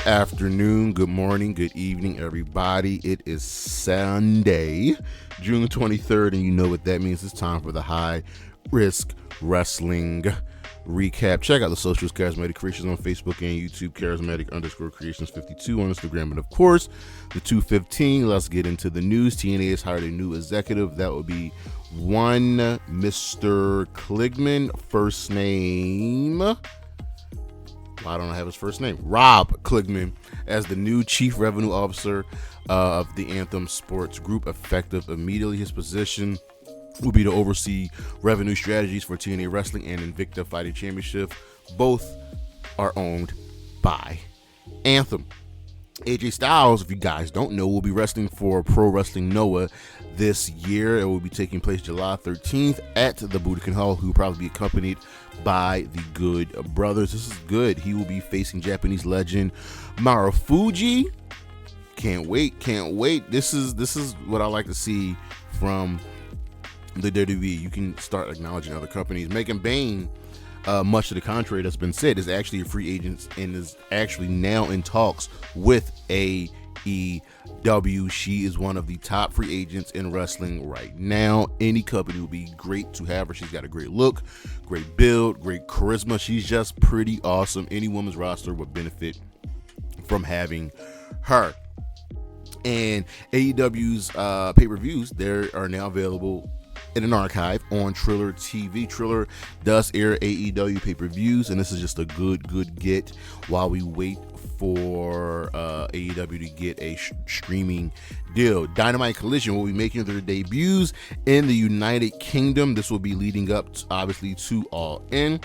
afternoon, good morning, good evening, everybody. It is Sunday, June 23rd, and you know what that means. It's time for the High Risk Wrestling Recap. Check out the socials, Charismatic Creations on Facebook and YouTube, Charismatic_Creations52 on Instagram, and of course, the 215. Let's get into the news. TNA has hired a new executive. That will be one Mr. Kligman, first name... I don't have his first name. Rob Kligman as the new Chief Revenue Officer of the Anthem Sports Group, effective immediately. His position will be to oversee revenue strategies for TNA Wrestling and Invicta Fighting Championship. Both are owned by Anthem. AJ Styles, if you guys don't know, will be wrestling for Pro Wrestling Noah this year. It will be taking place July 13th at the Budokan Hall. He will probably be accompanied by the Good Brothers. This is good. He will be facing Japanese legend Marufuji. Can't wait. This is what I like to see from the WWE. You can start acknowledging other companies. Megan Bayne, much to the contrary that's been said, is actually a free agent and is actually now in talks with AEW. She is one of the top free agents in wrestling right now. Any company would be great to have her. She's got a great look, great build, great charisma. She's just pretty awesome. Any women's roster would benefit from having her. And AEW's pay-per-views, they are now available in an archive on Triller TV. Triller does air AEW pay-per-views, and this is just a good get while we wait for AEW to get a streaming deal. Dynamite Collision will be making their debuts in the United Kingdom. This will be leading up obviously to All In.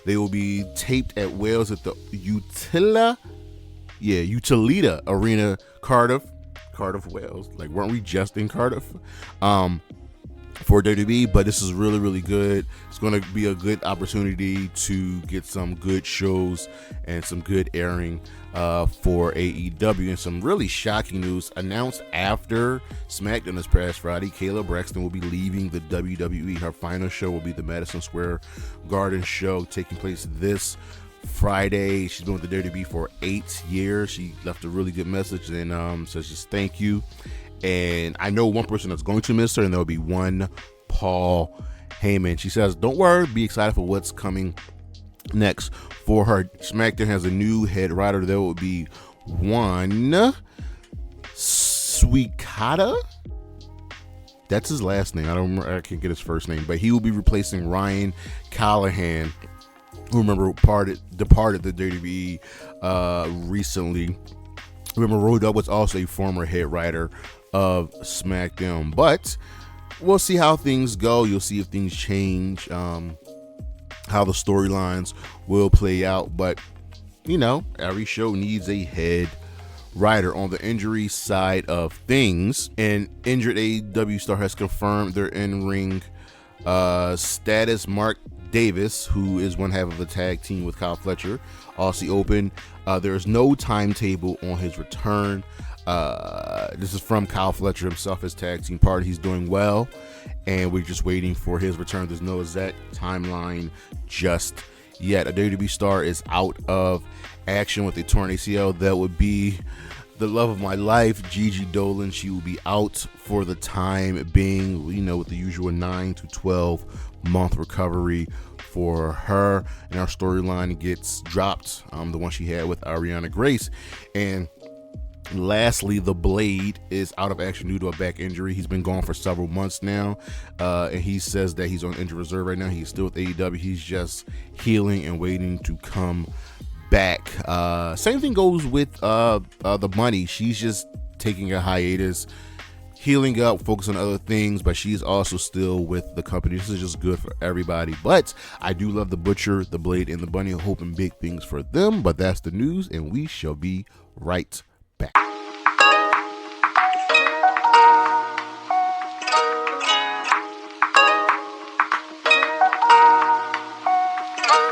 They will be taped at Wales at the Utilita Arena, Cardiff, Wales. Like, weren't we just in Cardiff? For WWE, but this is really good. It's going to be a good opportunity to get some good shows and some good airing for AEW. And some really shocking news announced after SmackDown this past Friday. Kayla Braxton will be leaving the WWE. Her final show will be the Madison Square Garden show, taking place this Friday. She's been with the WWE for 8 years. She left a really good message and says just thank you. And I know one person that's going to miss her, and there'll be one Paul Heyman. She says, don't worry, be excited for what's coming next for her. SmackDown has a new head writer. There will be one Suikata. That's his last name. I can't get his first name, but he will be replacing Ryan Callahan, who departed the WWE recently. Remember, Road Dogg was also a former head writer of SmackDown, but we'll see how things go. You'll see if things change, how the storylines will play out. But you know, every show needs a head writer. On the injury side of things, an injured AEW star has confirmed their in-ring status. Mark Davis, who is one half of the tag team with Kyle Fletcher, Aussie Open, there is no timetable on his return. This is from Kyle Fletcher himself, his tag team partner. He's doing well, and we're just waiting for his return. There's no exact timeline just yet. A WWE star is out of action with a torn ACL. That would be the love of my life, Gigi Dolan. She will be out for the time being, with the usual 9 to 12 month recovery for her. And our storyline gets dropped, the one she had with Ariana Grace. And lastly, The Blade is out of action due to a back injury. He's been gone for several months now, and he says that he's on injured reserve right now. He's still with AEW. He's just healing and waiting to come back. Same thing goes with the Money. She's just taking a hiatus, healing up, focus on other things, but she's also still with the company. This is just good for everybody. But I do love the Butcher, the Blade, and the Bunny. Hoping big things for them. But that's the news, and we shall be right back.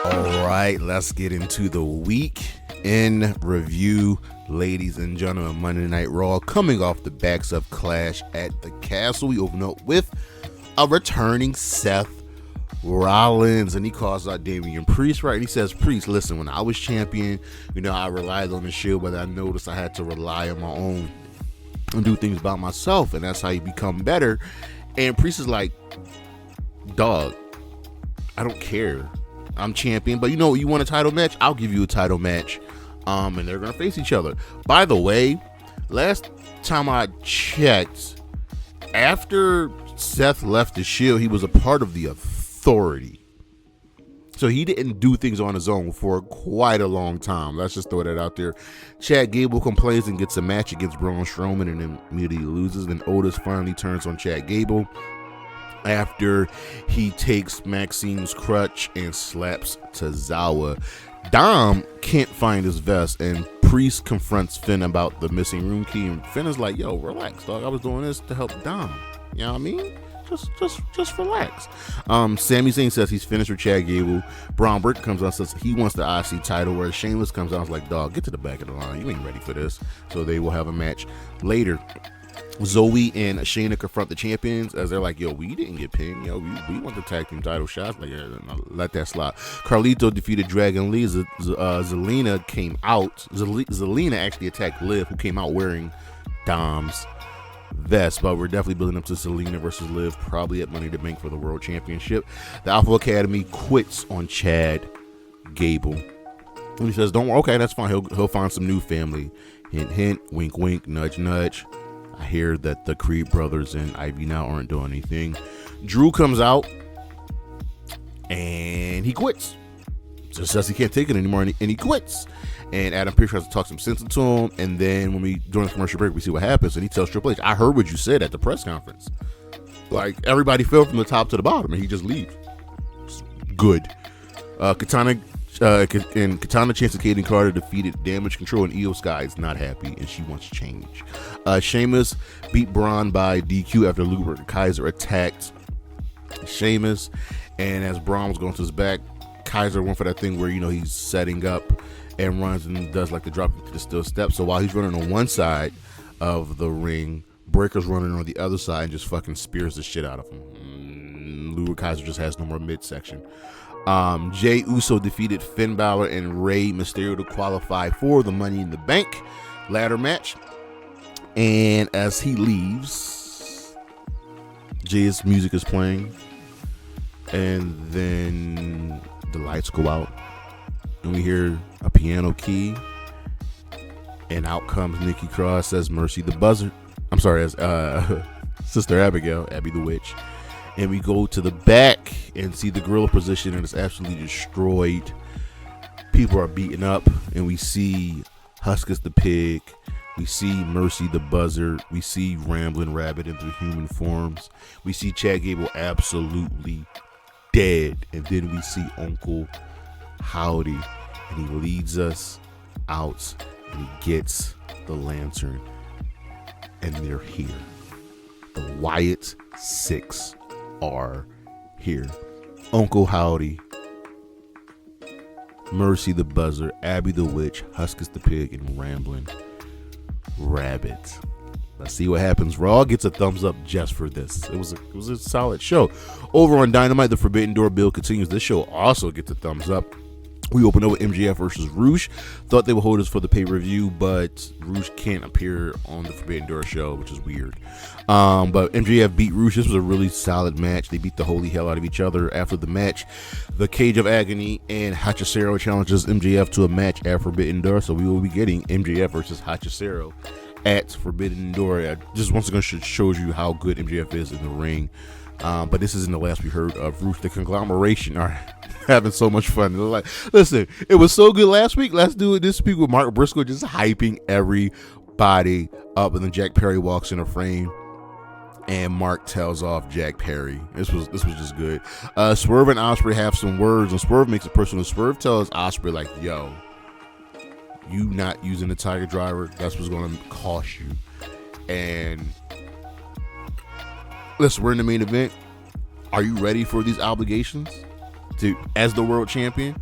All right, let's get into the week in review, ladies and gentlemen. Monday Night Raw, coming off the backs of Clash at the Castle. We open up with a returning Seth Rollins, and he calls out Damian Priest, right? And he says, Priest, listen, when I was champion, I relied on the Shield, but I noticed I had to rely on my own and do things by myself, and that's how you become better. And Priest is like, dog, I don't care. I'm champion, but you want a title match? I'll give you a title match. And they're going to face each other. By the way, last time I checked, after Seth left the Shield, he was a part of the Authority. So he didn't do things on his own for quite a long time. Let's just throw that out there. Chad Gable complains and gets a match against Braun Strowman and then immediately loses. Then Otis finally turns on Chad Gable after he takes Maxine's crutch and slaps Tozawa. Dom can't find his vest, and Priest confronts Finn about the missing room key, and Finn is like, yo, relax, dog. I was doing this to help Dom. You know what I mean? Just relax. Sami Zayn says he's finished with Chad Gable. Braun Breaker comes out and says he wants the IC title, where Sheamus comes out and is like, dog, get to the back of the line. You ain't ready for this. So they will have a match later. Zoe and Shayna confront the champions as they're like, yo, we didn't get pinned. Yo, we want the tag team title shots. Like, yeah, let that slide. Carlito defeated Dragon Lee. Zelina came out. Zelina actually attacked Liv, who came out wearing Dom's vest. But we're definitely building up to Zelina versus Liv, probably at Money in the Bank for the World Championship. The Alpha Academy quits on Chad Gable. And he says, don't worry, okay, that's fine. He'll find some new family. Hint, hint, wink, wink, nudge, nudge. I hear that the Creed brothers and Ivy now aren't doing anything. Drew comes out and he quits. Just says he can't take it anymore, and he quits. And Adam Pearce tries to talk some sense into him. And then during the commercial break, we see what happens. And he tells Triple H, I heard what you said at the press conference. Like, everybody fell from the top to the bottom, and he just leaves. Good. Katana Chance and Kaden Carter defeated Damage Control, and Io Sky is not happy and she wants change. Sheamus beat Bron by DQ after Ludwig Kaiser attacked Sheamus, and as Bron was going to his back, Kaiser went for that thing where he's setting up and runs and does like the drop into the steel step. So while he's running on one side of the ring, Breaker's running on the other side and just fucking spears the shit out of him. Ludwig Kaiser just has no more midsection. Jey Uso defeated Finn Balor and Rey Mysterio to qualify for the Money in the Bank ladder match. And as he leaves, Jey's music is playing, and then the lights go out, and we hear a piano key, and out comes Nikki Cross as Mercy the Buzzard. I'm sorry, as Sister Abigail, Abby the Witch. And we go to the back and see the gorilla position, and it's absolutely destroyed. People are beaten up, and we see Huskus the Pig. We see Mercy the Buzzard. We see Ramblin' Rabbit in their human forms. We see Chad Gable absolutely dead. And then we see Uncle Howdy, and he leads us out, and he gets the lantern, and they're here. The Wyatt 6 are here. Uncle Howdy, Mercy the Buzzard, Abby the Witch, Huskus the Pig, and Ramblin' Rabbit. Let's see what happens. Raw gets a thumbs up just for this. It was a solid show. Over on Dynamite, the Forbidden Door build continues. This show also gets a thumbs up. We opened up with MJF versus Rouge. Thought they would hold us for the pay-per-view, but Rouge can't appear on the Forbidden Door show, which is weird. But MJF beat Rouge. This was a really solid match. They beat the holy hell out of each other. After the match, the Cage of Agony and Hachicero challenges MJF to a match at Forbidden Door. So we will be getting MJF versus Hachicero at Forbidden Door. Just once again shows you how good MJF is in the ring. But this isn't the last we heard of Rouge. The conglomeration are having so much fun. Like, listen, it was so good last week. Let's do it this week with Mark Briscoe just hyping everybody up. And then Jack Perry walks in a frame, and Mark tells off Jack Perry. This was just good. Swerve and Ospreay have some words, and Swerve makes it personal. Swerve tells Ospreay, like, yo, you not using the Tiger Driver, that's what's going to cost you. And listen, we're in the main event. Are you ready for these obligations as the world champion?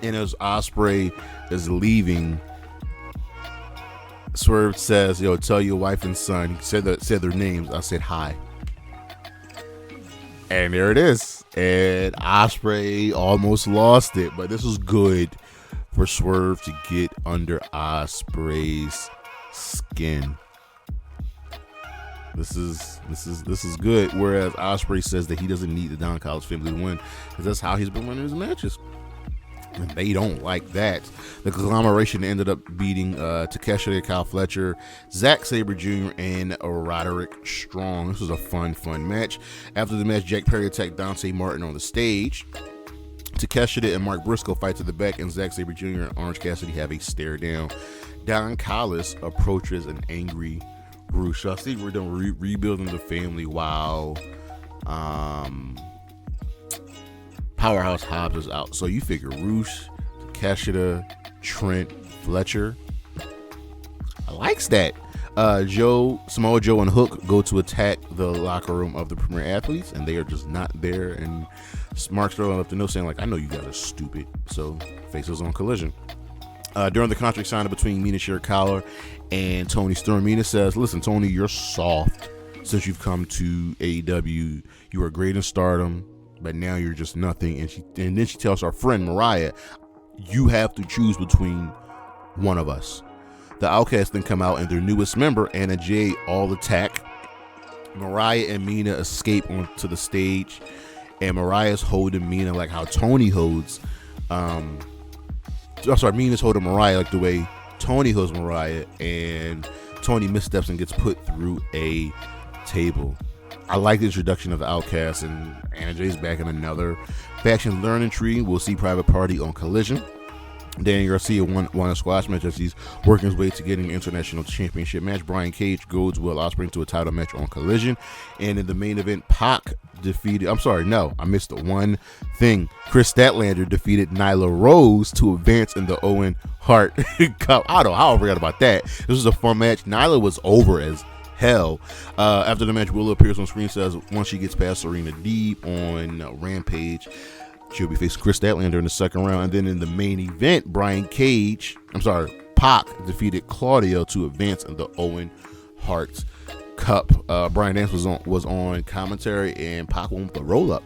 And as Ospreay is leaving, Swerve says, yo, tell your wife and son. He said their names. I said hi. And there it is. And Ospreay almost lost it, but this was good for Swerve to get under Ospreay's skin. This is good. Whereas Ospreay says that he doesn't need the Don Callis family to win, because that's how he's been winning his matches. And they don't like that. The conglomeration ended up beating Takeshita, Kyle Fletcher, Zack Sabre Jr., and Roderick Strong. This was a fun match. After the match, Jack Perry attacked Dante Martin on the stage. Takeshita and Mark Briscoe fight to the back, and Zack Sabre Jr. and Orange Cassidy have a stare down. Don Callis approaches an angry Rush. So I see we're done rebuilding the family while Powerhouse Hobbs is out. So you figure Rush, Takeshita, Trent, Fletcher. I likes that. Samoa Joe and Hook go to attack the locker room of the Premier Athletes, and they are just not there. And Mark Sterling left a note saying, like, I know you guys are stupid. So faces on Collision. During the contract signing between Mina Shirakawa and Tony Storm, Mina says, listen, Tony, you're soft since you've come to AEW. You were great in Stardom, but now you're just nothing. And then she tells our friend Mariah, you have to choose between one of us. The Outcasts then come out, and their newest member, Anna Jay, all attack. Mariah and Mina escape onto the stage, and Mariah's holding Mina like how Tony holds Mina's holding Mariah like the way Tony holds Mariah, and Tony missteps and gets put through a table. I like the introduction of the Outcasts, and Anna Jay's back in another faction learning tree. We'll see Private Party on Collision. Danny Garcia won a squash match as he's working his way to getting an international championship match. Brian Cage goes Will Ospreay into a title match on Collision. And in the main event, Pac defeated, I missed the one thing. Chris Statlander defeated Nyla Rose to advance in the Owen Hart Cup. I don't know how I forgot about that. This was a fun match. Nyla was over as hell. After the match, Willow appears on screen, says once she gets past Serena Deeb on Rampage, she'll be facing Chris Statlander in the second round. And then in the main event, Pac defeated Claudio to advance in the Owen Hart Cup. Brian Dance was on commentary, and Pac won the roll up.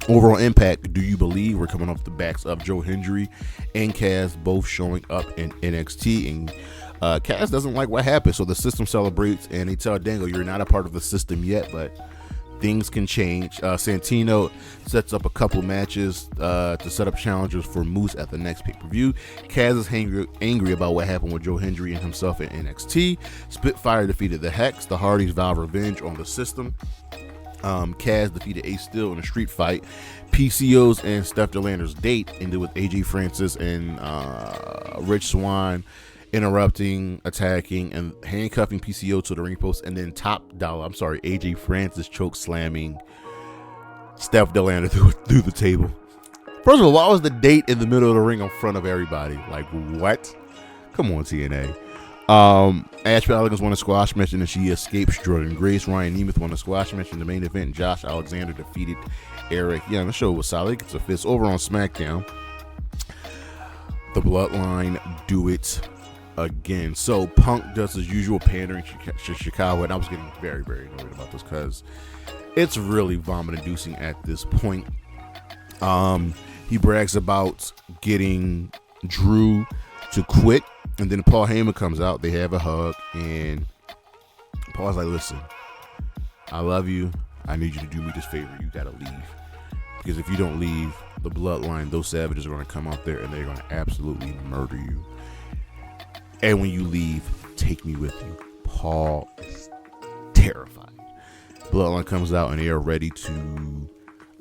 Overall impact, do you believe? We're coming off the backs of Joe Hendry and Kaz both showing up in NXT, and Kaz doesn't like what happened, so the system celebrates, and they tell Dango, you're not a part of the system yet, but things can change. Santino sets up a couple matches to set up challengers for Moose at the next pay-per-view. Kaz is angry about what happened with Joe Hendry and himself at NXT. Spitfire defeated the Hex. The Hardys vowed revenge on the system. Kaz defeated Ace Steel in a street fight. PCO's and Steph Delander's date ended with AJ Francis and Rich Swann interrupting, attacking, and handcuffing PCO to the ring post, and then AJ Francis choke slamming Steph Delander through the table. First of all, why was the date in the middle of the ring in front of everybody? Like, what? Come on, TNA. Ashley Elegance won a squash match, and then she escapes Jordan Grace. Ryan Nemeth won a squash match in the main event, and Josh Alexander defeated Eric Young. The show was solid. It gets a fist. Over on SmackDown, the Bloodline do it again. So Punk does his usual pandering to Chicago, and I was getting very, very annoyed about this because it's really vomit-inducing at this point. He brags about getting Drew to quit, and then Paul Heyman comes out. They have a hug, and Paul's like, listen, I love you. I need you to do me this favor. You gotta leave, because if you don't leave, the Bloodline, those savages are going to come out there and they're going to absolutely murder you. And when you leave, take me with you. Paul is terrified. Bloodline comes out, and they are ready to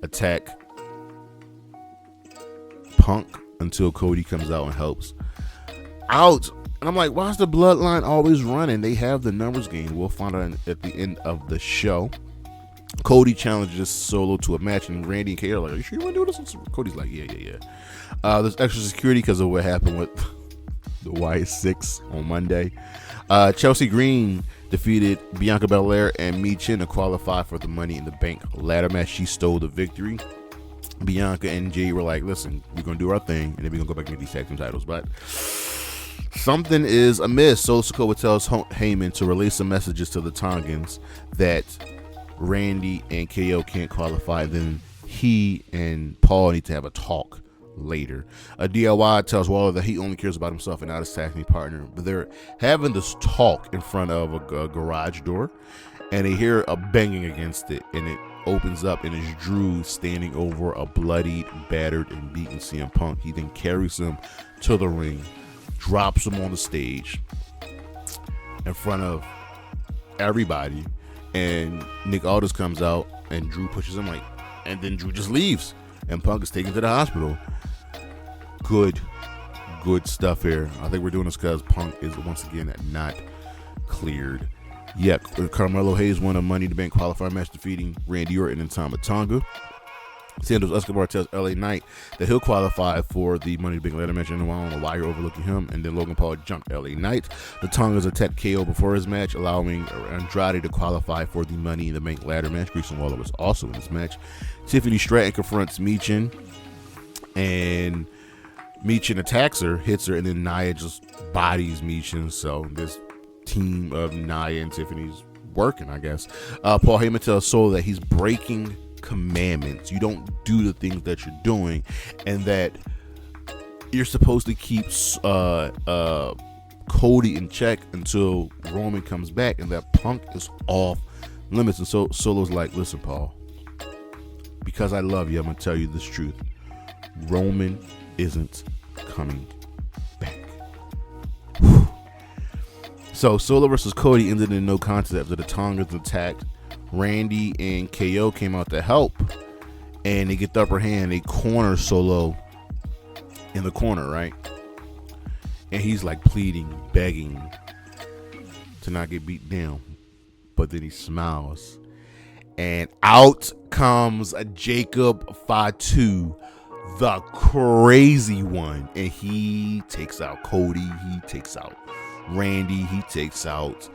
attack Punk until Cody comes out and helps out. And I'm like, why is the Bloodline always running? They have the numbers game. We'll find out at the end of the show. Cody challenges Solo to a match, and Randy and Kay are like, are you sure you want to do this? Cody's like, yeah. There's extra security because of what happened with the Wyatt 6 on Monday. Chelsea Green defeated Bianca Belair and Mi Chin to qualify for the Money in the Bank ladder match. She stole the victory. Bianca and Jay were like, listen, we're going to do our thing, and then we're going to go back and get these tag team titles. But something is amiss. Solo Sikoa tells Heyman to relay some messages to the Tongans that Randy and KO can't qualify, then he and Paul need to have a talk later. A DIY tells Waller that he only cares about himself and not his tag team partner, but they're having this talk in front of a garage door, and they hear a banging against it, and it opens up, and it's Drew standing over a bloodied, battered, and beaten CM Punk. He then carries him to the ring, drops him on the stage in front of everybody, and Nick Aldis comes out, and Drew pushes him, and then Drew just leaves, and Punk is taken to the hospital. Good stuff here. I think we're doing this because Punk is once again not cleared. Yeah, Carmelo Hayes won a Money in the Bank qualifier match, defeating Randy Orton and Tama Tonga. Santos Escobar tells LA Knight that he'll qualify for the Money in the Bank ladder match, and I don't know why you're overlooking him. And then Logan Paul jumped LA Knight. The Tongas attacked KO before his match, allowing Andrade to qualify for the Money in the Bank ladder match. Grayson Waller was also in this match. Tiffany Stratton confronts Michin, and Michin attacks her, hits her, and then Nia just bodies Michin. So this team of Nia and Tiffany's working, I guess. Paul Heyman tells Solo that he's breaking commandments. You don't do the things that you're doing, and that you're supposed to keep Cody in check until Roman comes back, and that Punk is off limits. And so Solo's like, listen, Paul, because I love you, I'm gonna tell you this truth. Roman isn't coming back. Whew. So Solo versus Cody ended in no contest after the Tongas attacked. Randy and KO came out to help, and they get the upper hand. They corner Solo in the corner, right? And he's like pleading, begging to not get beat down. But then he smiles, and out comes a Jacob Fatu, the crazy one, and he takes out Cody, he takes out Randy, he takes out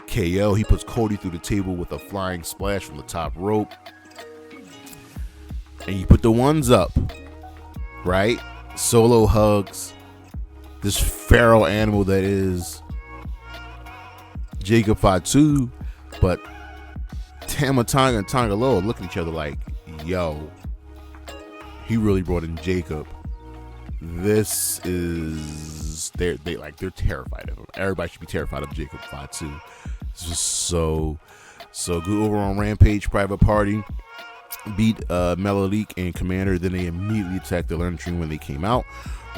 KO. He puts Cody through the table with a flying splash from the top rope, and you put the ones up, right? Solo hugs this feral animal that is Jacob Fatu, but Tama Tonga and Tonga Loa look at each other like, yo, he really brought in Jacob. This is they're terrified of him. Everybody should be terrified of Jacob Fatu. It's just so good. Over on Rampage, Private Party beat Melodique and Commander. Then they immediately attacked the Learning Tree when they came out.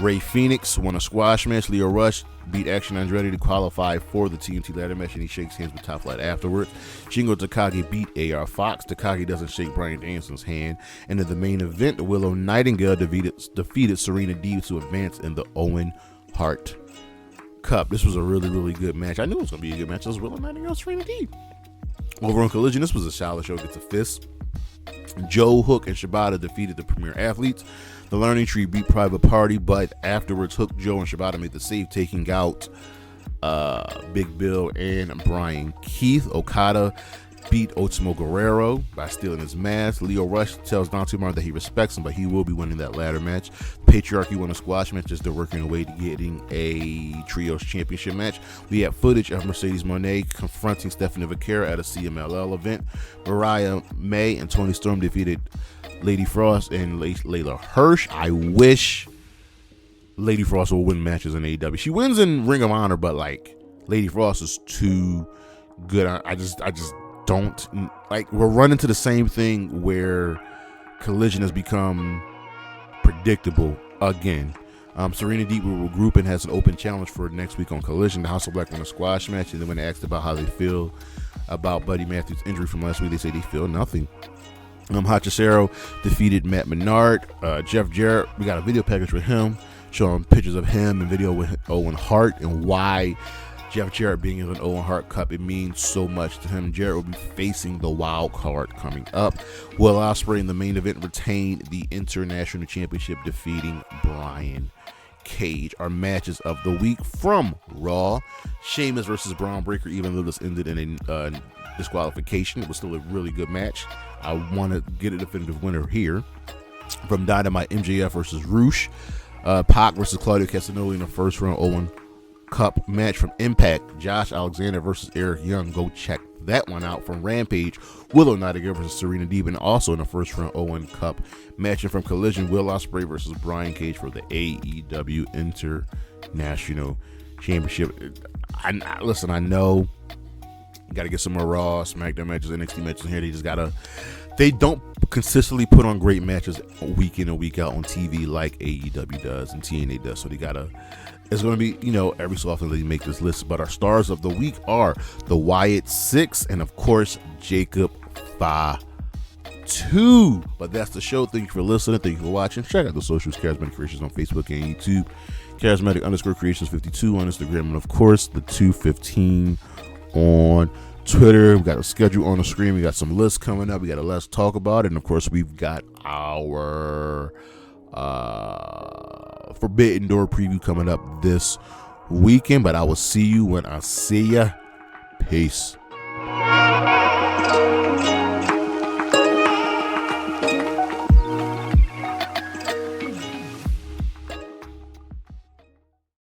Ray Phoenix won a squash match. Leo Rush beat Action Andretti to qualify for the TNT ladder match, and he shakes hands with Top Flight afterwards. Shingo Takagi beat AR Fox. Takagi doesn't shake Bryan Danielson's hand. And in the main event, Willow Nightingale defeated Serena Deeb to advance in the Owen Hart Cup. This was a really good match. I knew it was going to be a good match. It was Willow Nightingale, Serena Deeb. Over on Collision, this was a Charlotte show gets a fist. Joe, Hook, and Shibata defeated the Premier Athletes. The Learning Tree beat Private Party, but afterwards, Hook, Joe, and Shibata made the save, taking out Big Bill and Brian Keith. Okada beat Ultimo Guerrero by stealing his mask. Leo Rush tells Dante Martin that he respects him, but he will be winning that ladder match. Patriarchy won a squash match as they're working their way to getting a Trios Championship match. We have footage of Mercedes Moné confronting Stephanie Vaquera at a CMLL event. Mariah May and Toni Storm defeated Lady Frost and Layla Hirsch. I wish Lady Frost will win matches in AEW. She wins in Ring of Honor, but like Lady Frost is too good. I just don't like. We're running to the same thing where Collision has become predictable again. Serena Deeb will regroup and has an open challenge for next week on Collision. The House of Black won a squash match, and then when asked about how they feel about Buddy Matthews' injury from last week, they say they feel nothing. Hachicero defeated Matt Menard. Jeff Jarrett, we got a video package with him showing pictures of him and video with Owen Hart and why Jeff Jarrett being in an Owen Hart Cup, it means so much to him. Jarrett will be facing the wild card coming up. Will Ospreay in the main event retained the International Championship, defeating Brian Cage. Our matches of the week from Raw: Sheamus versus Braun Breaker. Even though this ended in a disqualification, it was still a really good match. I want to get a definitive winner here. From Dynamite, MJF versus Roosh. Pac versus Claudio Castagnoli in the first round Owen Cup match. From Impact, Josh Alexander versus Eric Young. Go check that one out from Rampage, Willow Nightingale versus Serena Deeb, and also in the first round Owen Cup match. And from Collision, Will Ospreay versus Brian Cage for the AEW International Championship. I know you got to get some more Raw, SmackDown matches, NXT matches in here. They don't consistently put on great matches week in and week out on TV like AEW does and TNA does. So it's going to be, every so often they make this list. But our stars of the week are the Wyatt 6 and, of course, Jacob Fatu. But that's the show. Thank you for listening. Thank you for watching. Check out the socials, Charismatic Creations on Facebook and YouTube. Charismatic_Creations52 on Instagram. And, of course, the 215 on Twitter. We got a schedule on the screen. We got some lists coming up. We got a Let's Talk About It. And, of course, we've got our Forbidden Door preview coming up this weekend. But I will see you when I see ya. Peace.